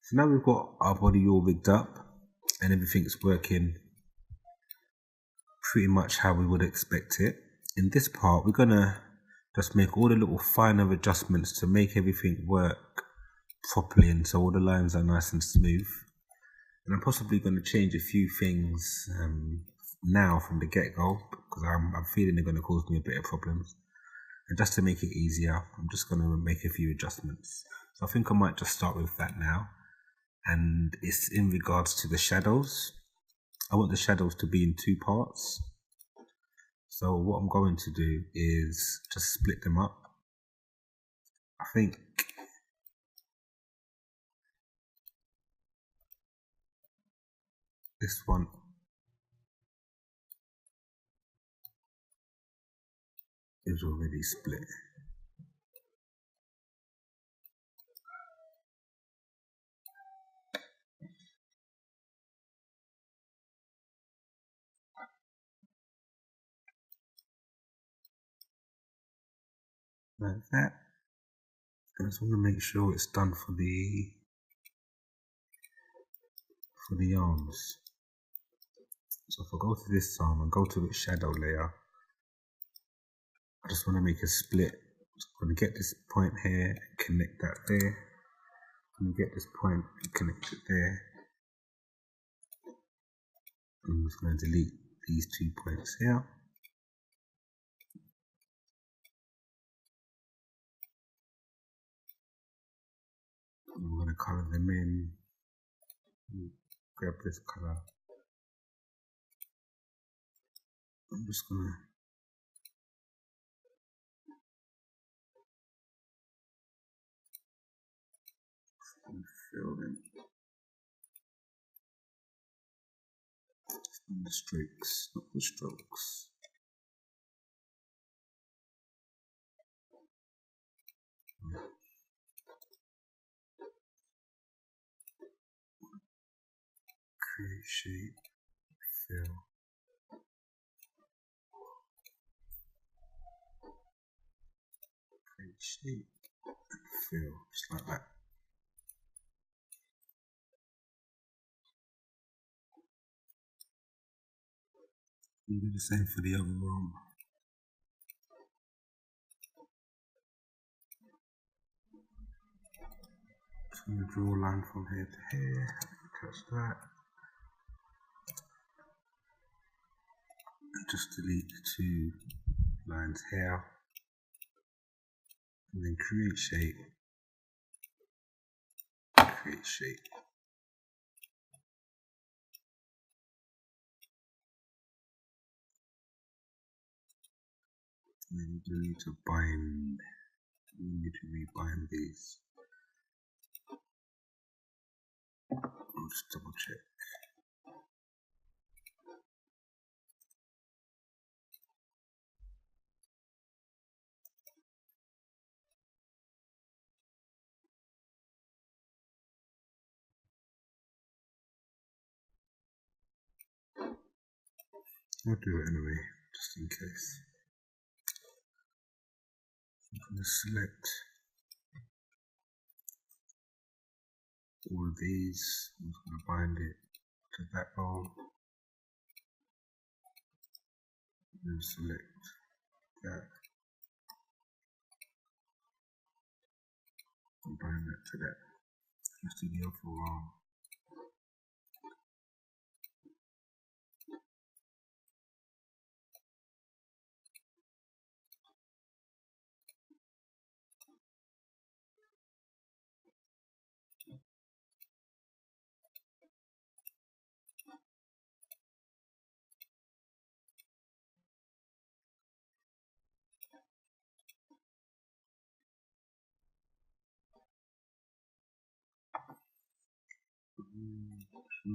So now we've got our body all rigged up and everything's working pretty much how we would expect it. In this part, we're gonna just make all the little finer adjustments to make everything work properly and so all the lines are nice and smooth. And I'm possibly going to change a few things now from the get-go because I'm feeling they're going to cause me a bit of problems. And just to make it easier, I'm just going to make a few adjustments. So I think I might just start with that now. And it's in regards to the shadows. I want the shadows to be in two parts. So what I'm going to do is just split them up. I think this one is already split. Like that. I just want to make sure it's done for the arms. So if I go to this arm and go to its shadow layer, I just want to make a split. So I'm going to get this point here and connect that there. I'm going to get this point and connect it there. I'm just going to delete these 2 points here. I'm going to color them in. Grab this color. I'm just going to fill them. And the streaks, not the strokes. Create shape, fill. Create shape and fill, just like that. And do the same for the other arm. So I'm going to draw a line from here to here, touch that. And just delete the 2 lines here. And then create shape. Create shape. And then you do need to bind. You need to rebind these. I'll just double check. I'll do it anyway, just in case. I'm going to select all of these. I'm just going to bind it to that bone. And select that. And bind that to that. Just do the other arm.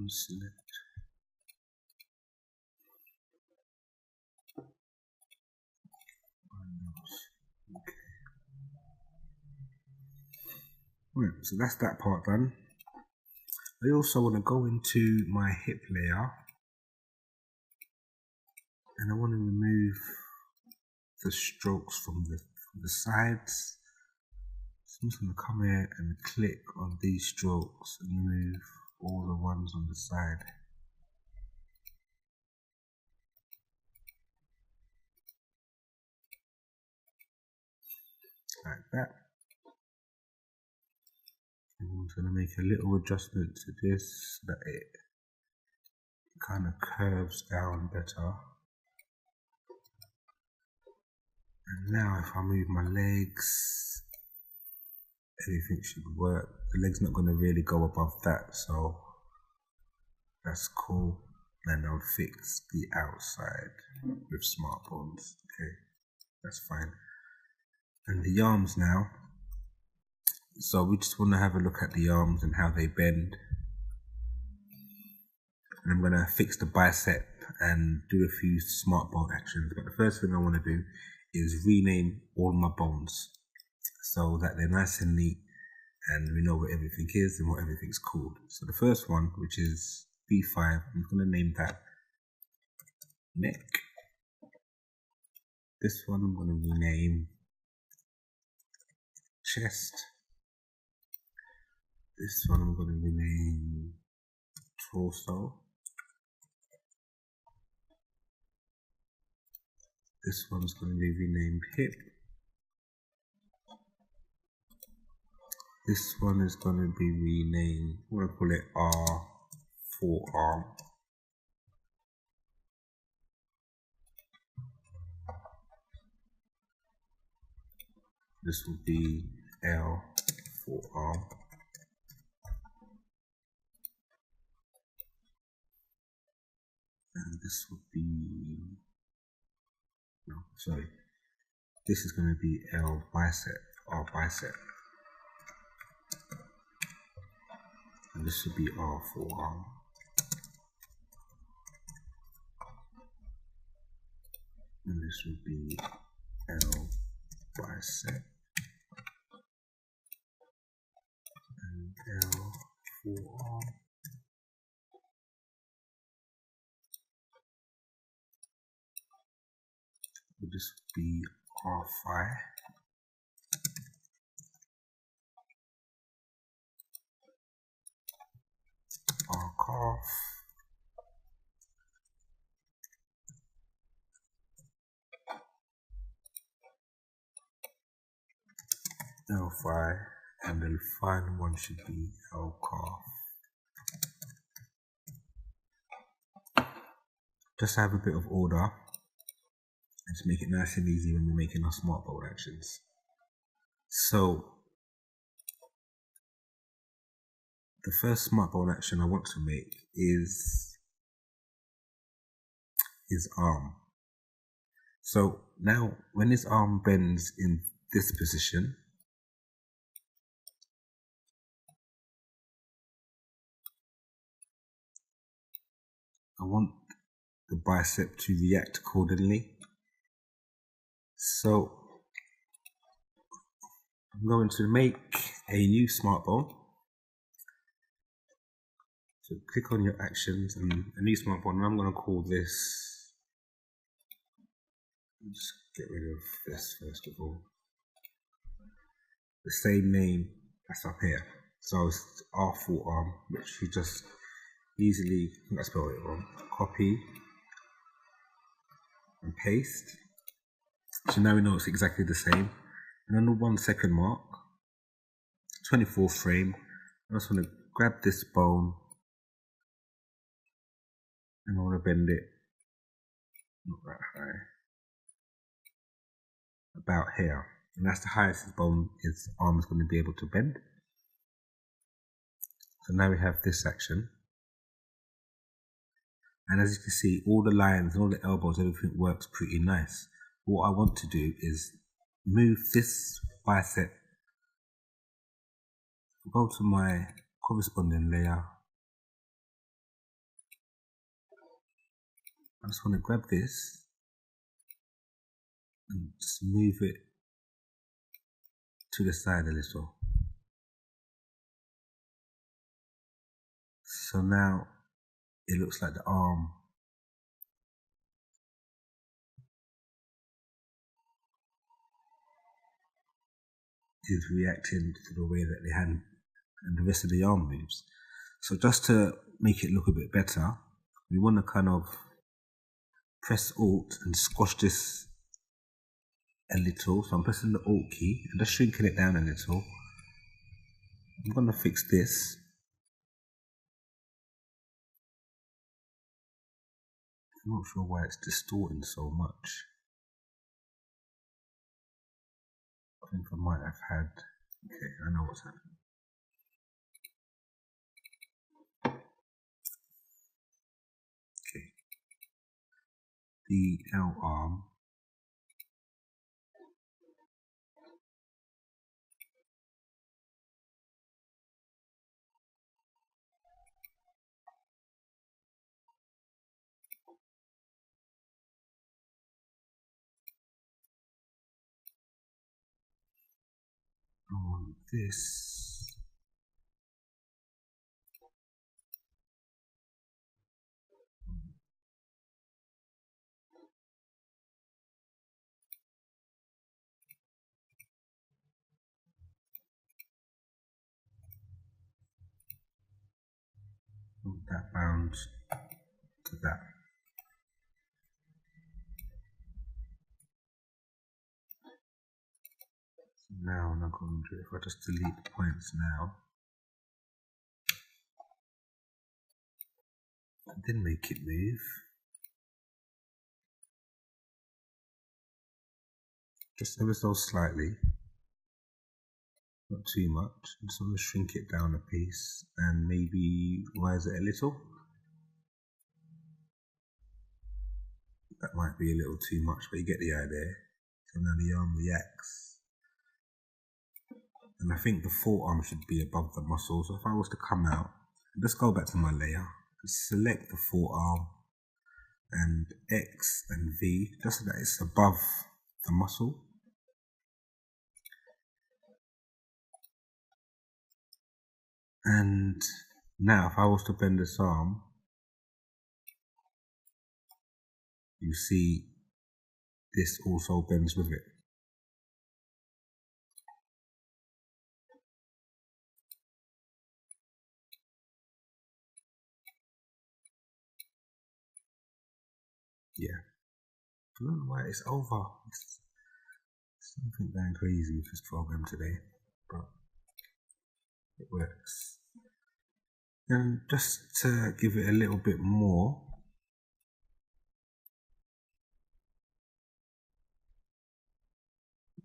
Select. Okay. Right, so that's that part done. I also want to go into my hip layer and I want to remove the strokes from the sides. So I'm just going to come here and click on these strokes and move all the ones on the side. Like that. And I'm going to make a little adjustment to this so that it kind of curves down better. And now if I move my legs, everything should work. The leg's not going to really go above that, so that's cool. And I'll fix the outside with SmartBones. Okay, that's fine. And the arms now. So we just want to have a look at the arms and how they bend. And I'm going to fix the bicep and do a few SmartBone actions. But the first thing I want to do is rename all my bones so that they're nice and neat and we know what everything is and what everything's called. So the first one, which is B5, I'm going to name that neck. This one I'm going to rename chest. This one I'm going to rename torso. This one's going to be renamed hip. This one is going to be renamed, we're going to call it R, forearm. This will be L, forearm. And this will be, no, sorry. This is going to be L, bicep, R, bicep. And this will be R, forearm. And this will be L, bicep. And L, forearm. This will be R, thigh. R, calf. L, thigh. And the final one should be L, calf. Just have a bit of order and to make it nice and easy when we're making our SmartBone actions. So the first SmartBone action I want to make is his arm. So now when his arm bends in this position, I want the bicep to react accordingly. So I'm going to make a new SmartBone. So click on your actions and a new SmartBone, and I'm going to call this, let's get rid of this first of all, the same name that's up here. So it's R, forearm, which you just easily, I think I spelled it wrong, copy and paste. So now we know it's exactly the same. And on the 1 second mark, 24th frame, I just want to grab this bone and I want to bend it, not that high, about here. And that's the highest his arm is going to be able to bend. So now we have this action. And as you can see, all the lines and all the elbows, everything works pretty nice. What I want to do is move this bicep, go to my corresponding layer. I just want to grab this and just move it to the side a little. So now it looks like the arm is reacting to the way that the hand and the rest of the arm moves. So just to make it look a bit better, we want to kind of press Alt and squash this a little. So I'm pressing the Alt key and just shrinking it down a little. I'm going to fix this. I'm not sure why it's distorting so much. I think I might have had... Okay, I know what's happening. Okay. The L arm. I want this. That bounds to that. So now I'm going to do, if I just delete the points now, and then make it move. Just ever so slightly, not too much. Just want to shrink it down a piece and maybe rise it a little. That might be a little too much, but you get the idea. So now the arm reacts. And I think the forearm should be above the muscle. So if I was to come out, let's go back to my layer, select the forearm and X and V, just so that it's above the muscle. And now if I was to bend this arm, you see this also bends with it. Yeah. I don't know why it's over. It's something going crazy with this program today, but it works. And just to give it a little bit more,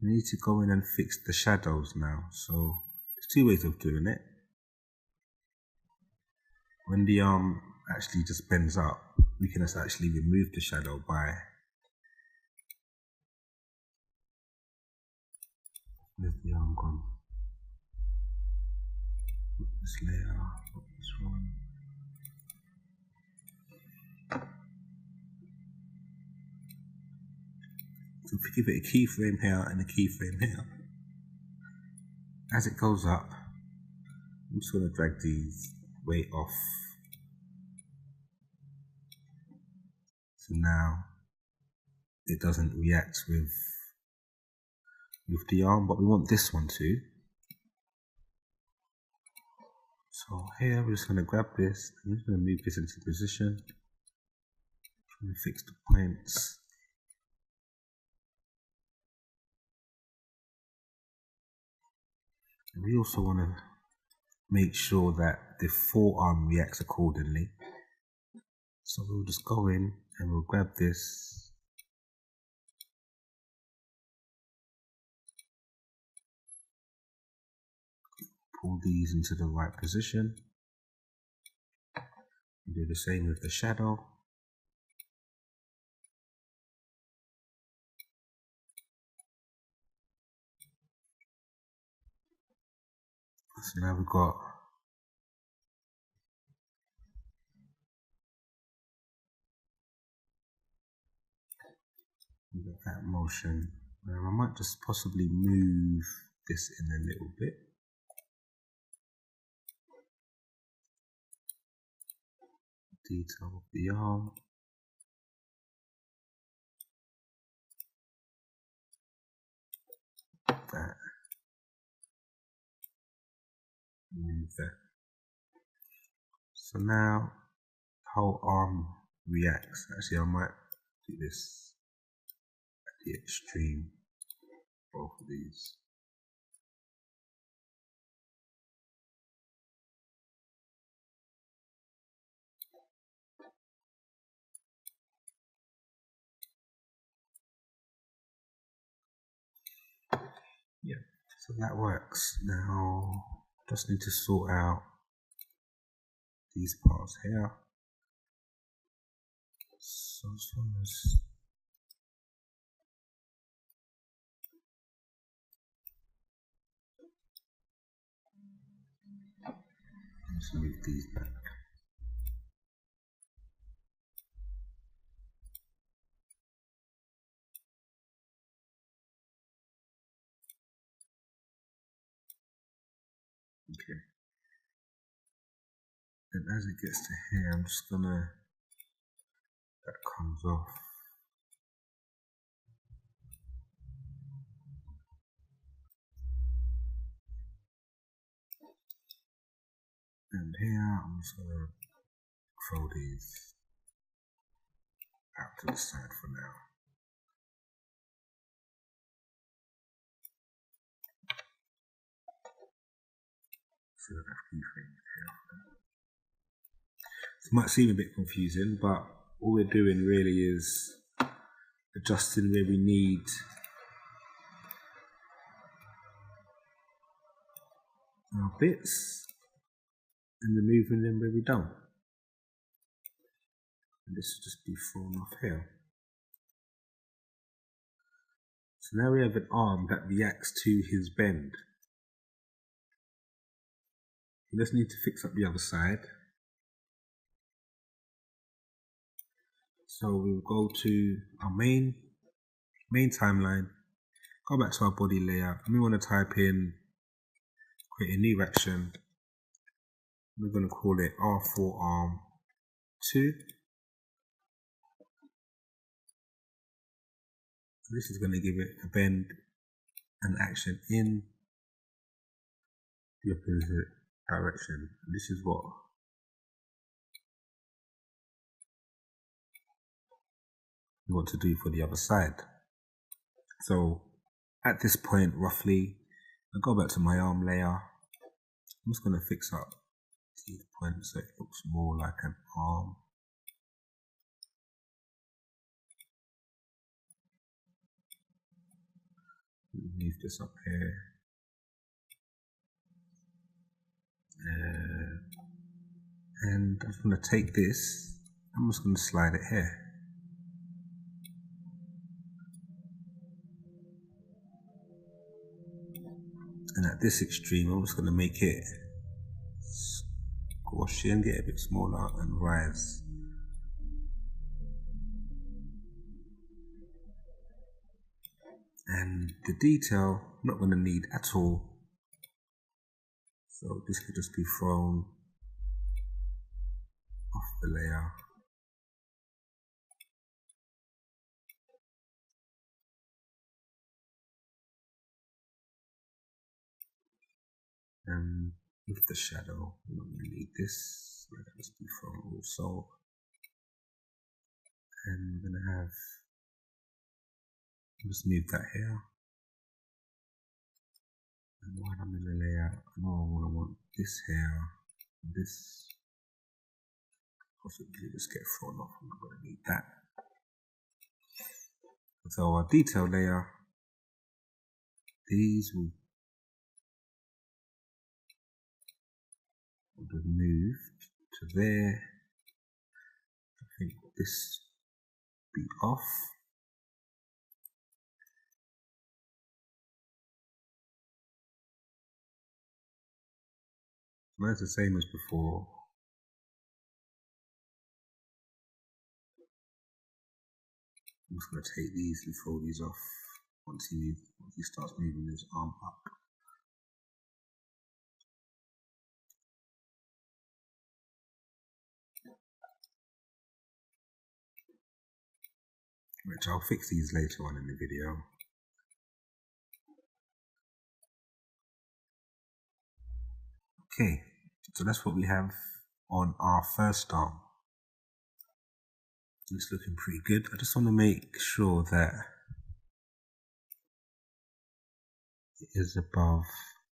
we need to go in and fix the shadows now. So there's two ways of doing it. When the arm actually just bends up, we can just actually remove the shadow by where's the arm gone? This layer, this one. So if we give it a keyframe here and a keyframe here, as it goes up, I'm just going to drag these way off. So now it doesn't react with the arm, but we want this one too. So here we're just going to grab this, I'm just going to move this into position, trying to fix the points. And we also want to make sure that the forearm reacts accordingly. So we'll just go in and we'll grab this. Pull these into the right position. Do the same with the shadow. So now we've got that motion. I might just possibly move this in a little bit. Detail of the arm. That. Move that. So now the whole arm reacts. Actually, I might do this at the extreme, both of these. Yeah, so that works. Now, just need to sort out these parts here. So this one is. Let's move these back. Okay. And as it gets to here, I'm just gonna, that comes off. And here, I'm just gonna throw these out to the side for now. So that a few things here. It might seem a bit confusing, but all we're doing really is adjusting where we need our bits and removing them where we don't. And this will just be thrown off here. So now we have an arm that reacts to his bend. We just need to fix up the other side. So we'll go to our main timeline, go back to our body layer, and we want to type in, create a new action. We're going to call it R4 arm 2. So this is going to give it a bend and action in the opposite direction. And this is what we want to do for the other side. So at this point, roughly, I'll go back to my arm layer. I'm just going to fix up these points so it looks more like an arm. Move this up here. And I'm just going to take this, I'm just going to slide it here. And at this extreme, I'm just going to make it squashy and get a bit smaller and rise. And the detail, I'm not going to need at all. So this could just be thrown off the layer. And with the shadow, I'm not going to need this. Let this be thrown also. And I'm going to have, just move that here. And while I'm in the layer, I know I want this here, this possibly just get thrown off. I'm not going to need that. So our detail layer, these will be moved to there. I think this be off. That's the same as before. I'm just going to take these and throw these off once he starts moving his arm up. Which I'll fix these later on in the video. Okay, so that's what we have on our first arm. It's looking pretty good. I just want to make sure that it is above,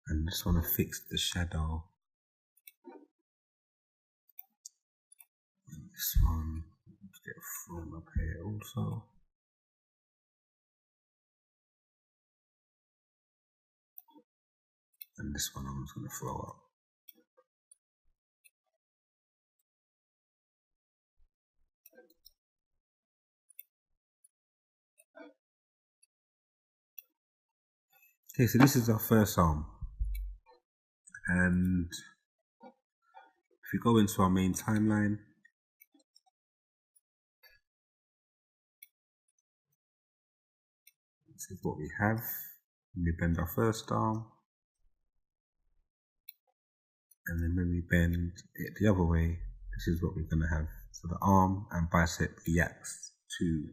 and just want to fix the shadow. And this one, let's get a front up here also. And this one I'm just going to throw up. Okay, so this is our first arm. And if we go into our main timeline, this is what we have. We bend our first arm. And then when we bend it the other way, this is what we're going to have. So the arm and bicep reacts to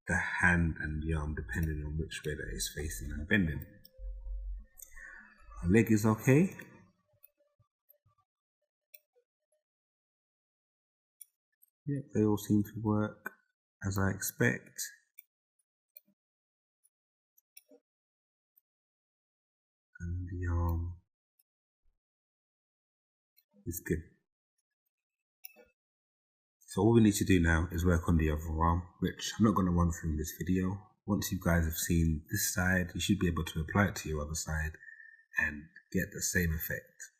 the hand and the arm depending on which way that is facing and bending. Our leg is okay. Yep, they all seem to work as I expect. And the arm is good. So all we need to do now is work on the other arm, which I'm not going to run through in this video. Once you guys have seen this side, you should be able to apply it to your other side and get the same effect.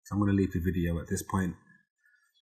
So I'm going to leave the video at this point.